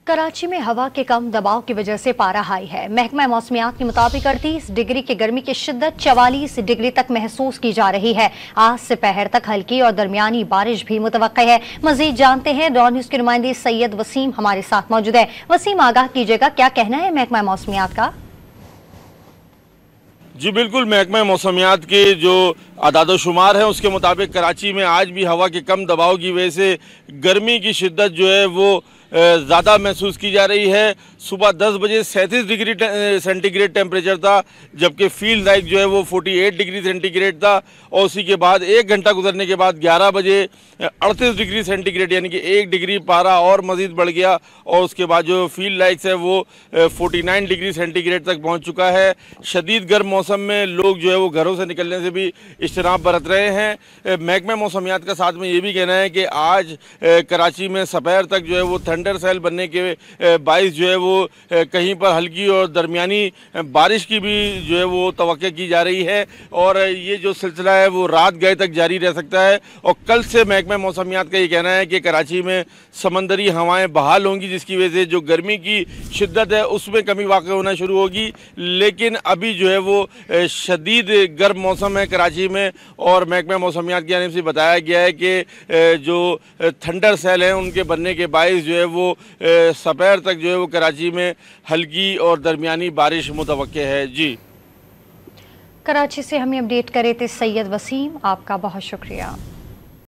कराची में हवा के कम दबाव की वजह से पारा हाई है। महकमा मौसमियात के मुताबिक 38 डिग्री की गर्मी की शिद्दत 44 डिग्री तक महसूस की जा रही है। आज से पहर तक हल्की और दरमियानी बारिश भी मुतवक्के है। मजीद जानते हैं, रॉ न्यूज के नुमाइंदे सैयद वसीम हमारे साथ मौजूद है। वसीम, आगाह कीजिएगा, क्या कहना है महकमा मौसमियात का? जी बिल्कुल, महकमा मौसमियात के जो आदाद-ओ-शुमार है उसके मुताबिक कराची में आज भी हवा के कम दबाव की वजह से गर्मी की शिद्दत जो है वो ज़्यादा महसूस की जा रही है। सुबह 10 बजे 37 डिग्री सेंटीग्रेड टेम्परेचर था, जबकि फील्ड लाइक जो है वो 48 डिग्री सेंटीग्रेड था। और उसी के बाद 1 घंटा गुजरने के बाद 11 बजे 38 डिग्री सेंटीग्रेड यानी कि 1 डिग्री पारा और मज़ीद बढ़ गया। और उसके बाद जो फील्ड लाइक्स है वो 49 डिग्री सेंटीग्रेड तक पहुँच चुका है। शदीद गर्म मौसम में लोग जो है वो घरों से निकलने से भी इज्तनाब बरत रहे हैं। महकमा मौसमियात का साथ में ये भी कहना है कि आज कराची में दोपहर तक जो है वो थंडर सेल बनने के बाइस जो है वो कहीं पर हल्की और दरमियानी बारिश की भी जो है वो तवक्को की जा रही है। और ये जो सिलसिला है वो रात गए तक जारी रह सकता है। और कल से महकमा मौसमियात का ये कहना है कि कराची में समंदरी हवाएं बहाल होंगी, जिसकी वजह से जो गर्मी की शिद्दत है उसमें कमी वाक़ होना शुरू होगी। लेकिन अभी जो है वो शदीद गर्म मौसम है कराची में। और महकमा मौसमियात की जानिब से बताया गया है कि जो थंडर सेल हैं उनके बनने के बायस जो है वो दोपहर तक जो है वो कराची में हल्की और दरमियानी बारिश मुतवक्के है। जी, कराची से हमें अपडेट करे थे सैयद वसीम, आपका बहुत शुक्रिया।